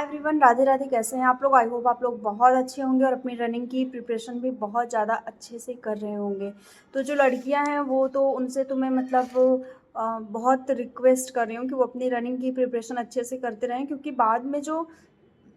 Everyone, Radhe Radhe. कैसे हैं आप लोग? आई होप आप लोग बहुत अच्छे होंगे और अपनी रनिंग की प्रिपरेशन भी बहुत ज़्यादा अच्छे से कर रहे होंगे। तो जो लड़कियां हैं वो तो उनसे तो मैं बहुत रिक्वेस्ट कर रही हूँ कि वो अपनी रनिंग की प्रिपरेशन अच्छे से करते रहें, क्योंकि बाद में जो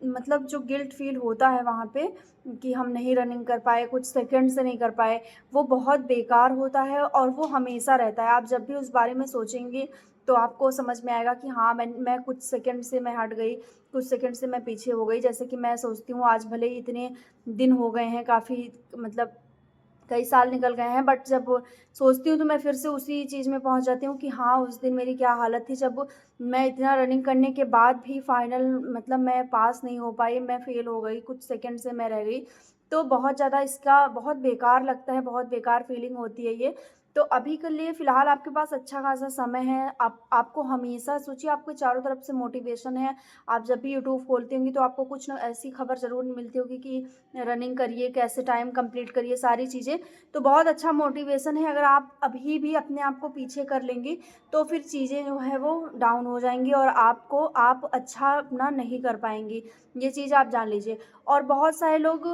गिल्ट फील होता है वहाँ पे कि हम नहीं रनिंग कर पाए, कुछ सेकंड से नहीं कर पाए, वो बहुत बेकार होता है और वो हमेशा रहता है। आप जब भी उस बारे में सोचेंगे तो आपको समझ में आएगा कि हाँ, मैं कुछ सेकंड से मैं हट गई, कुछ सेकंड से मैं पीछे हो गई। जैसे कि मैं सोचती हूँ, आज भले ही इतने दिन हो गए हैं, काफ़ी कई साल निकल गए हैं, बट जब सोचती हूँ तो मैं फिर से उसी चीज़ में पहुँच जाती हूँ कि हाँ, उस दिन मेरी क्या हालत थी जब मैं इतना रनिंग करने के बाद भी फाइनल मैं पास नहीं हो पाई, मैं फ़ेल हो गई, कुछ सेकंड से मैं रह गई। तो बहुत ज़्यादा इसका बहुत बेकार लगता है, बहुत बेकार फीलिंग होती है ये। तो अभी के लिए फ़िलहाल आपके पास अच्छा खासा समय है। आपको हमेशा सोचिए, आपको चारों तरफ से मोटिवेशन है। आप जब भी यूट्यूब खोलती होंगी तो आपको कुछ न ऐसी खबर ज़रूर मिलती होगी कि रनिंग करिए, कैसे टाइम कंप्लीट करिए, सारी चीज़ें। तो बहुत अच्छा मोटिवेशन है। अगर आप अभी भी अपने आप को पीछे कर लेंगी तो फिर चीज़ें जो है वो डाउन हो जाएंगी और आप अच्छा अपना नहीं कर पाएंगी। ये चीज़ आप जान लीजिए। और बहुत सारे लोग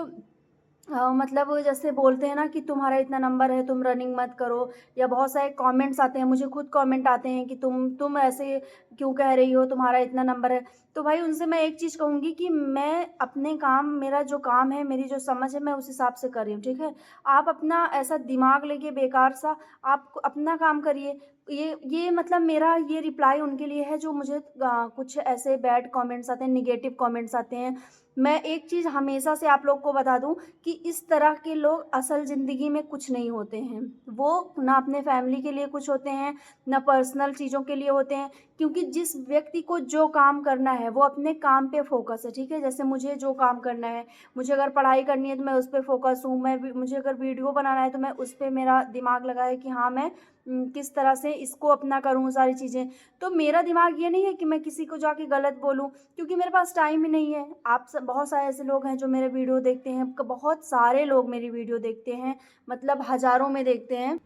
जैसे बोलते हैं ना कि तुम्हारा इतना नंबर है, तुम रनिंग मत करो, या बहुत सारे कमेंट्स आते हैं, मुझे खुद कमेंट आते हैं कि तुम ऐसे क्यों कह रही हो, तुम्हारा इतना नंबर है। तो भाई, उनसे मैं एक चीज़ कहूँगी कि मैं अपने काम, मेरा जो काम है, मेरी जो समझ है, मैं उस हिसाब से कर रही हूँ, ठीक है? आप अपना ऐसा दिमाग लेके बेकार सा आप अपना काम करिए। ये मेरा ये रिप्लाई उनके लिए है जो मुझे कुछ ऐसे बैड कमेंट्स आते हैं, नेगेटिव कमेंट्स आते हैं। मैं एक चीज़ हमेशा से आप लोग को बता दूँ कि इस तरह के लोग असल ज़िंदगी में कुछ नहीं होते हैं। वो ना अपने फैमिली के लिए कुछ होते हैं, ना पर्सनल चीज़ों के लिए होते हैं, क्योंकि जिस व्यक्ति को जो काम करना है, वो अपने काम पे फ़ोकस है, ठीक है? जैसे मुझे जो काम करना है, मुझे अगर पढ़ाई करनी है तो मैं उस पे फ़ोकस हूँ, मुझे अगर वीडियो बनाना है तो मैं उस पे मेरा दिमाग लगा है कि हाँ, मैं किस तरह से इसको अपना करूँ सारी चीज़ें। तो मेरा दिमाग ये नहीं है कि मैं किसी को जाके गलत बोलूँ, क्योंकि मेरे पास टाइम ही नहीं है। आप सब बहुत सारे ऐसे लोग हैं जो मेरे वीडियो देखते हैं, बहुत सारे लोग मेरी वीडियो देखते हैं, मतलब हज़ारों में देखते हैं।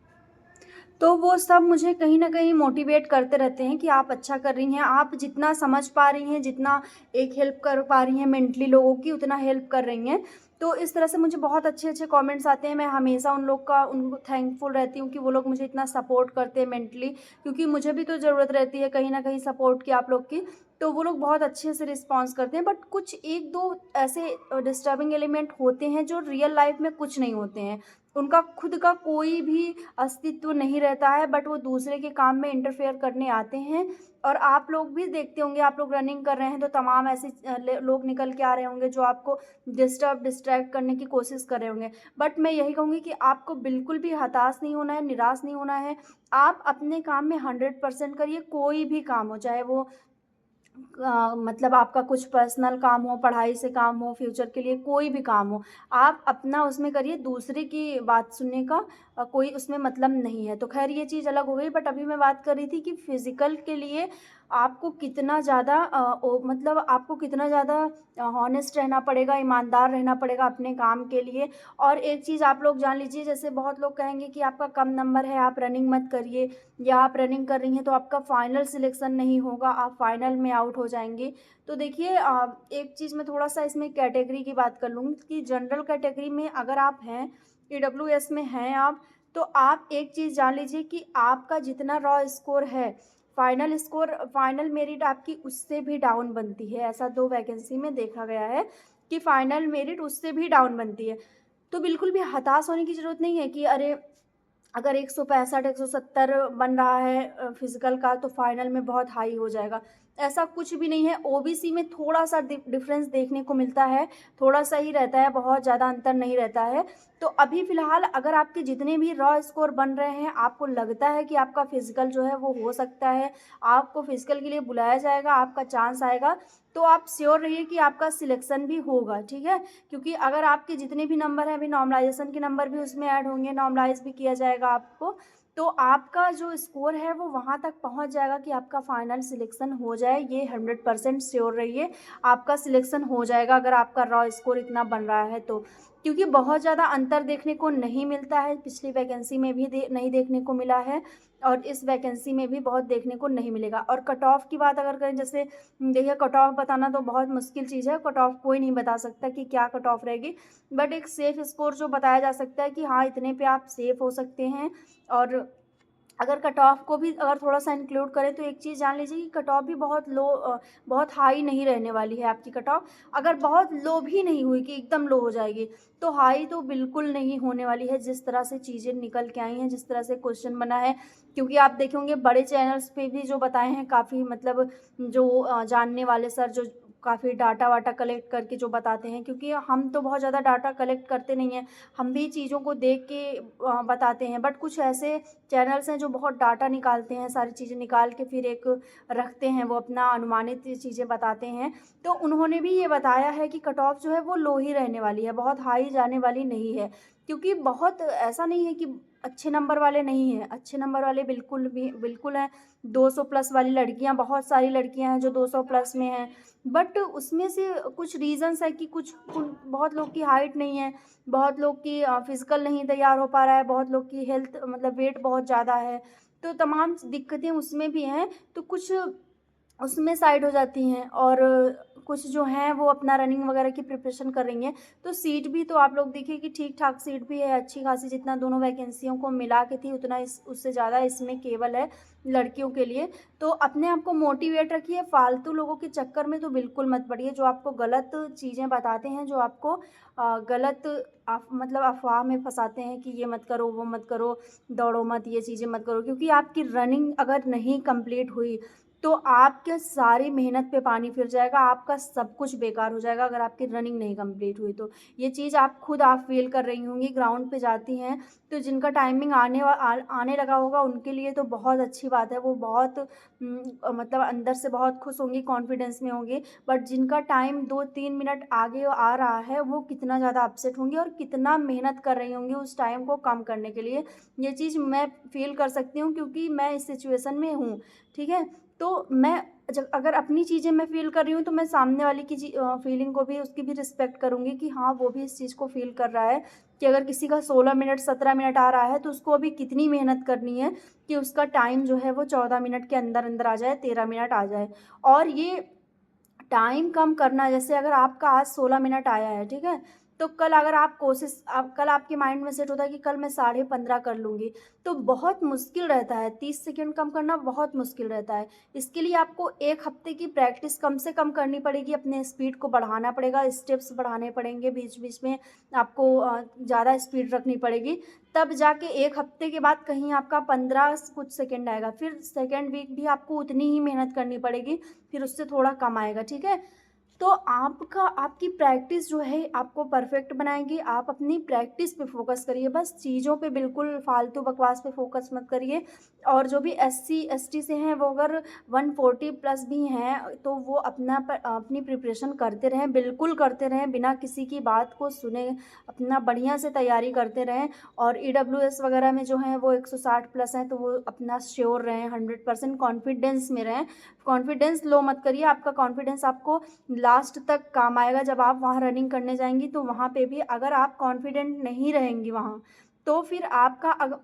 तो वो सब मुझे कहीं न कहीं मोटिवेट करते रहते हैं कि आप अच्छा कर रही हैं, आप जितना समझ पा रही हैं, जितना एक हेल्प कर पा रही हैं मेंटली लोगों की, उतना हेल्प कर रही हैं। तो इस तरह से मुझे बहुत अच्छे-अच्छे कमेंट्स आते हैं, मैं हमेशा उनको थैंकफुल रहती हूँ कि वो लोग मुझे इतना सपोर्ट करते हैं मेंटली, क्योंकि मुझे भी तो ज़रूरत रहती है कहीं न कहीं सपोर्ट की, आप लोग की। तो वो लोग बहुत अच्छे से रिस्पॉन्स करते हैं, बट कुछ 1-2 ऐसे डिस्टर्बिंग एलिमेंट होते हैं जो रियल लाइफ़ में कुछ नहीं होते हैं। उनका खुद का कोई भी अस्तित्व नहीं रहता है, बट वो दूसरे के काम में इंटरफेयर करने आते हैं। और आप लोग भी देखते होंगे, आप लोग रनिंग कर रहे हैं तो तमाम ऐसे लोग निकल के आ रहे होंगे जो आपको डिस्ट्रैक्ट करने की कोशिश कर रहे होंगे। बट मैं यही कहूँगी कि आपको बिल्कुल भी हताश नहीं होना है, निराश नहीं होना है। आप अपने काम में 100% करिए, कोई भी काम हो, चाहे वो आपका कुछ पर्सनल काम हो, पढ़ाई से काम हो, फ्यूचर के लिए कोई भी काम हो, आप अपना उसमें करिए, दूसरे की बात सुनने का कोई उसमें मतलब नहीं है। तो ख़ैर, ये चीज़ अलग हो गई, बट अभी मैं बात कर रही थी कि फ़िज़िकल के लिए आपको कितना ज़्यादा आपको कितना ज़्यादा हॉनेस्ट रहना पड़ेगा, ईमानदार रहना पड़ेगा अपने काम के लिए। और एक चीज़ आप लोग जान लीजिए, जैसे बहुत लोग कहेंगे कि आपका कम नंबर है, आप रनिंग मत करिए, या आप रनिंग कर रही हैं तो आपका फाइनल सिलेक्शन नहीं होगा, आप फाइनल में आउट हो जाएँगे। तो देखिए, एक चीज़ मैं थोड़ा-सा इसमें कैटेगरी की बात कर लूँगी कि जनरल कैटेगरी में अगर आप हैं, ईडब्ल्यूएस में हैं आप, तो आप एक चीज़ जान लीजिए कि आपका जितना रॉ स्कोर है, फाइनल मेरिट आपकी उससे भी डाउन बनती है। ऐसा 2 वैकेंसी में देखा गया है कि फाइनल मेरिट उससे भी डाउन बनती है। तो बिल्कुल भी हताश होने की ज़रूरत नहीं है कि अरे, अगर 165 170 बन रहा है फिज़िकल का, तो फाइनल में बहुत हाई हो जाएगा। ऐसा कुछ भी नहीं है। ओबीसी में थोड़ा-सा डिफ़रेंस देखने को मिलता है, थोड़ा-सा ही रहता है, बहुत ज़्यादा अंतर नहीं रहता है। तो अभी फ़िलहाल अगर आपके जितने भी रॉ स्कोर बन रहे हैं, आपको लगता है कि आपका फिज़िकल जो है वो हो सकता है, आपको फिज़िकल के लिए बुलाया जाएगा, आपका चांस आएगा, तो आप श्योर रहिए कि आपका सिलेक्शन भी होगा, ठीक है? क्योंकि अगर आपके जितने भी नंबर हैं, अभी नॉर्मलाइज़ेशन के नंबर भी उसमें ऐड होंगे, नॉर्मलाइज़ भी किया जाएगा आपको, तो आपका जो स्कोर है वो वहाँ तक पहुँच जाएगा कि आपका फाइनल सिलेक्शन हो जाए। ये 100% श्योर रहिए, आपका सिलेक्शन हो जाएगा अगर आपका रॉ स्कोर इतना बन रहा है तो। क्योंकि बहुत ज़्यादा अंतर देखने को नहीं मिलता है, पिछली वैकेंसी में भी नहीं देखने को मिला है और इस वैकेंसी में भी बहुत देखने को नहीं मिलेगा। और कट ऑफ की बात अगर करें, जैसे देखिए कट ऑफ बताना तो बहुत मुश्किल चीज़ है, कट ऑफ कोई नहीं बता सकता कि क्या कट ऑफ रहेगी, बट एक सेफ़ स्कोर जो बताया जा सकता है कि हाँ इतने पे आप सेफ़ हो सकते हैं। और अगर कट ऑफ को भी अगर थोड़ा-सा इंक्लूड करें तो एक चीज़ जान लीजिए कि कट ऑफ भी बहुत हाई नहीं रहने वाली है आपकी कट ऑफ। अगर बहुत लो भी नहीं हुई कि एकदम लो हो जाएगी, तो हाई तो बिल्कुल नहीं होने वाली है, जिस तरह से चीज़ें निकल के आई हैं, जिस तरह से क्वेश्चन बना है। क्योंकि आप देखे होंगे बड़े चैनल्स पे भी जो बताए हैं काफ़ी, मतलब जो जानने वाले सर जो काफ़ी डाटा वाटा कलेक्ट करके जो बताते हैं, क्योंकि हम तो बहुत ज़्यादा डाटा कलेक्ट करते नहीं हैं, हम भी चीज़ों को देख के बताते हैं। बट कुछ ऐसे चैनल्स हैं जो बहुत डाटा निकालते हैं, सारी चीज़ें निकाल के फिर एक रखते हैं, वो अपना अनुमानित चीज़ें बताते हैं। तो उन्होंने भी ये बताया है कि कट ऑफ जो है वो लो ही रहने वाली है, बहुत हाई जाने वाली नहीं है। क्योंकि बहुत ऐसा नहीं है कि अच्छे नंबर वाले नहीं हैं, अच्छे नंबर वाले बिल्कुल हैं। 200 प्लस वाली लड़कियाँ, बहुत सारी लड़कियाँ हैं जो 200 प्लस में हैं। बट उसमें से कुछ रीज़न्स है कि बहुत लोग की हाइट नहीं है, बहुत लोग की फ़िज़िकल नहीं तैयार हो पा रहा है, बहुत लोग की हेल्थ मतलब वेट बहुत ज़्यादा है, तो तमाम दिक्कतें उसमें भी हैं। तो कुछ उसमें साइड हो जाती हैं और कुछ जो हैं वो अपना रनिंग वगैरह की प्रिपरेशन कर रही हैं। तो सीट भी तो आप लोग देखिए कि ठीक-ठाक सीट भी है, अच्छी खासी, जितना दोनों वैकेंसियों को मिला के थी उतना इस उससे ज़्यादा इसमें केवल है लड़कियों के लिए। तो अपने आप को मोटिवेट रखिए, फालतू लोगों के चक्कर में तो बिल्कुल मत पड़िए, जो आपको गलत चीज़ें बताते हैं, जो आपको गलत मतलब अफ़वाह में फँसाते हैं कि ये मत करो, वो मत करो, दौड़ो मत, ये चीज़ें मत करो। क्योंकि आपकी रनिंग अगर नहीं कंप्लीट हुई तो आपके सारी मेहनत पे पानी फिर जाएगा, आपका सब कुछ बेकार हो जाएगा अगर आपकी रनिंग नहीं कंप्लीट हुई तो। ये चीज़ आप फ़ील कर रही होंगी, ग्राउंड पे जाती हैं, तो जिनका टाइमिंग आने लगा होगा उनके लिए तो बहुत अच्छी बात है, वो बहुत मतलब अंदर से बहुत खुश होंगी, कॉन्फिडेंस में होंगी। बट जिनका टाइम 2-3 मिनट आगे आ रहा है, वो कितना ज़्यादा अपसेट होंगी और कितना मेहनत कर रही होंगी उस टाइम को कम करने के लिए। ये चीज़ मैं फ़ील कर सकती हूँ क्योंकि मैं इस सिचुएशन में हूँ, ठीक है? तो मैं जब अगर अपनी चीज़ें मैं फ़ील कर रही हूँ, तो मैं सामने वाले की फ़ीलिंग को भी, उसकी भी रिस्पेक्ट करूँगी कि हाँ, वो भी इस चीज़ को फ़ील कर रहा है कि अगर किसी का 16 मिनट, 17 मिनट आ रहा है, तो उसको अभी कितनी मेहनत करनी है कि उसका टाइम जो है वो 14 मिनट के अंदर-अंदर आ जाए, 13 मिनट आ जाए। और ये टाइम कम करना, जैसे अगर आपका आज 16 मिनट आया है, ठीक है? तो कल अगर कल आपके माइंड में सेट होता है कि कल मैं साढ़े 15 कर लूँगी, तो बहुत मुश्किल रहता है, 30 सेकंड कम करना बहुत मुश्किल रहता है। इसके लिए आपको 1 हफ्ते की प्रैक्टिस कम से कम करनी पड़ेगी, अपने स्पीड को बढ़ाना पड़ेगा, स्टेप्स बढ़ाने पड़ेंगे, बीच-बीच में आपको ज़्यादा स्पीड रखनी पड़ेगी, तब जाके 1 हफ्ते के बाद कहीं आपका 15 कुछ सेकंड आएगा। फिर सेकंड वीक भी आपको उतनी ही मेहनत करनी पड़ेगी, फिर उससे थोड़ा कम आएगा, ठीक है? तो आपकी प्रैक्टिस जो है आपको परफेक्ट बनाएगी। आप अपनी प्रैक्टिस पे फ़ोकस करिए, बस चीज़ों पे बिल्कुल फ़ालतू बकवास पे फ़ोकस मत करिए। और जो भी एससी एसटी से हैं, वो अगर 140 प्लस भी हैं, तो वो अपनी प्रिपरेशन करते रहें, बिल्कुल करते रहें, बिना किसी की बात को सुने, अपना बढ़िया से तैयारी करते रहें। और ईडब्ल्यूएस वगैरह में जो हैं वो 160 प्लस हैं, तो वो अपना श्योर रहें, 100% कॉन्फिडेंस में रहें। कॉन्फिडेंस लो मत करिए, आपका कॉन्फिडेंस आपको लास्ट तक काम आएगा। जब आप वहाँ रनिंग करने जाएँगी, तो वहाँ पे भी अगर आप कॉन्फिडेंट नहीं रहेंगी वहाँ, तो फिर आपका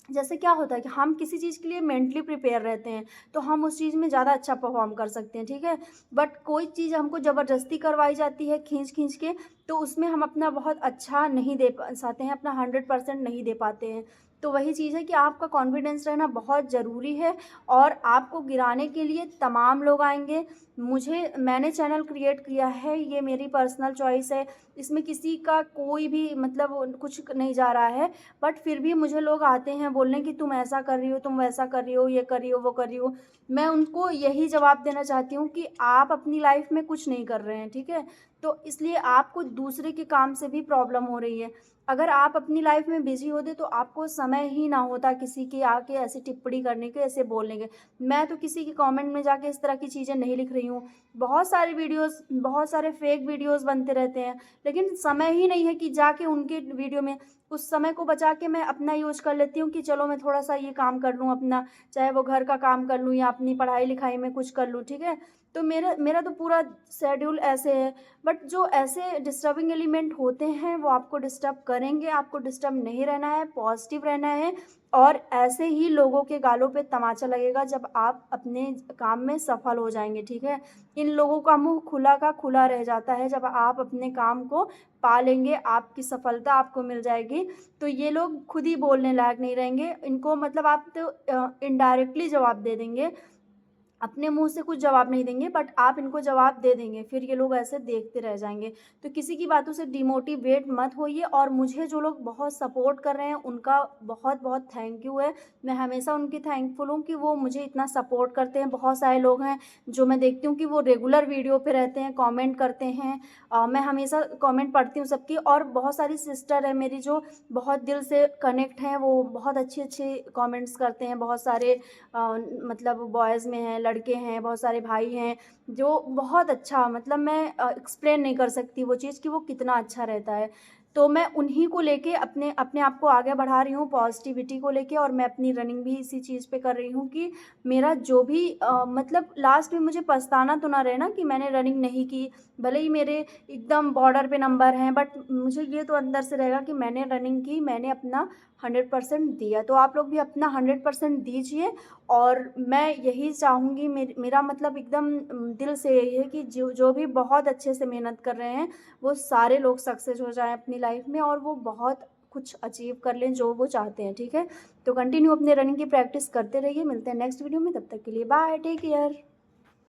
जैसे क्या होता है कि हम किसी चीज़ के लिए मेंटली प्रिपेयर रहते हैं, तो हम उस चीज़ में ज़्यादा अच्छा परफ़ॉर्म कर सकते हैं, ठीक है? बट कोई चीज़ हमको ज़बरदस्ती करवाई जाती है खींच-खींच के, तो उसमें हम अपना बहुत अच्छा नहीं दे पाते हैं, अपना 100% नहीं दे पाते हैं। तो वही चीज़ है कि आपका कॉन्फिडेंस रहना बहुत ज़रूरी है और आपको गिराने के लिए तमाम लोग आएँगे। मैंने चैनल क्रिएट किया है, ये मेरी पर्सनल चॉइस है, इसमें किसी का कोई भी मतलब कुछ नहीं जा रहा है। बट फिर भी मुझे लोग आते हैं बोलने कि तुम ऐसा कर रही हो, तुम वैसा कर रही हो, ये कर रही हो, वो कर रही हो। मैं उनको यही जवाब देना चाहती हूँ कि आप अपनी लाइफ़ में कुछ नहीं कर रहे हैं, ठीक है? तो इसलिए आपको दूसरे के काम से भी प्रॉब्लम हो रही है। अगर आप अपनी लाइफ़ में बिज़ी होते तो आपको समय ही ना होता किसी की आके ऐसी टिप्पणी करने के, ऐसे बोलने के। मैं तो किसी के कमेंट में जाके इस तरह की चीज़ें नहीं लिख रही हूँ। बहुत सारे फेक वीडियोज़ बनते रहते हैं, लेकिन समय ही नहीं है कि जाके उनके वीडियो में, उस समय को बचा के मैं अपना यूज़ कर लेती हूँ कि चलो मैं थोड़ा-सा ये काम कर लूँ अपना, चाहे वो घर का काम कर लूँ या अपनी पढ़ाई-लिखाई में कुछ कर लूँ, ठीक है? तो मेरा मेरा तो पूरा शेड्यूल ऐसे है। बट जो ऐसे डिस्टर्बिंग एलिमेंट होते हैं वो आपको डिस्टर्ब करेंगे, आपको डिस्टर्ब नहीं रहना है, पॉजिटिव रहना है। और ऐसे ही लोगों के गालों पे तमाचा लगेगा जब आप अपने काम में सफल हो जाएंगे, ठीक है। इन लोगों का मुंह खुला का खुला रह जाता है जब आप अपने काम को पा लेंगे, आपकी सफलता आपको मिल जाएगी, तो ये लोग खुद ही बोलने लायक नहीं रहेंगे। इनको मतलब आप तो इनडायरेक्टली जवाब दे देंगे, अपने मुँह से कुछ जवाब नहीं देंगे, बट आप इनको जवाब दे देंगे, फिर ये लोग ऐसे देखते रह जाएँगे। तो किसी की बातों से डिमोटिवेट मत होइए, और मुझे जो लोग बहुत सपोर्ट कर रहे हैं उनका बहुत-बहुत थैंक यू है। मैं हमेशा उनकी थैंकफुल हूँ कि वो मुझे इतना सपोर्ट करते हैं। बहुत सारे लोग हैं जो मैं देखती हूँ कि वो रेगुलर वीडियो पे रहते हैं, कमेंट करते हैं। मैं हमेशा कमेंट पढ़ती हूँ सबकी, और बहुत सारी सिस्टर है मेरी जो बहुत दिल से कनेक्ट हैं, वो बहुत अच्छे-अच्छे कमेंट्स करते हैं। बहुत सारे मतलब बॉयज़ में हैं, लड़के हैं, बहुत सारे भाई हैं, जो बहुत अच्छा, मतलब मैं एक्सप्लेन नहीं कर सकती वो चीज़ कि वो कितना अच्छा रहता है। तो मैं उन्हीं को लेके अपने अपने आप को आगे बढ़ा रही हूँ, पॉज़िटिविटी को लेके, और मैं अपनी रनिंग भी इसी चीज़ पे कर रही हूँ कि मेरा जो भी मतलब लास्ट में मुझे पछताना तो ना रहे ना कि मैंने रनिंग नहीं की। भले ही मेरे एकदम बॉर्डर पे नंबर हैं, बट मुझे ये तो अंदर से रहेगा कि मैंने रनिंग की, मैंने अपना 100% दिया। तो आप लोग भी अपना 100% दीजिए, और मैं यही चाहूँगी, मेरा मतलब एकदम दिल से यही है कि जो जो भी बहुत अच्छे से मेहनत कर रहे हैं, वो सारे लोग सक्सेस हो जाएँ अपनी लाइफ़ में, और वो बहुत कुछ अचीव कर लें जो वो चाहते हैं, ठीक है? तो कंटिन्यू अपने रनिंग की प्रैक्टिस करते रहिए। मिलते हैं नेक्स्ट वीडियो में, तब तक के लिए बाय, टेक केयर।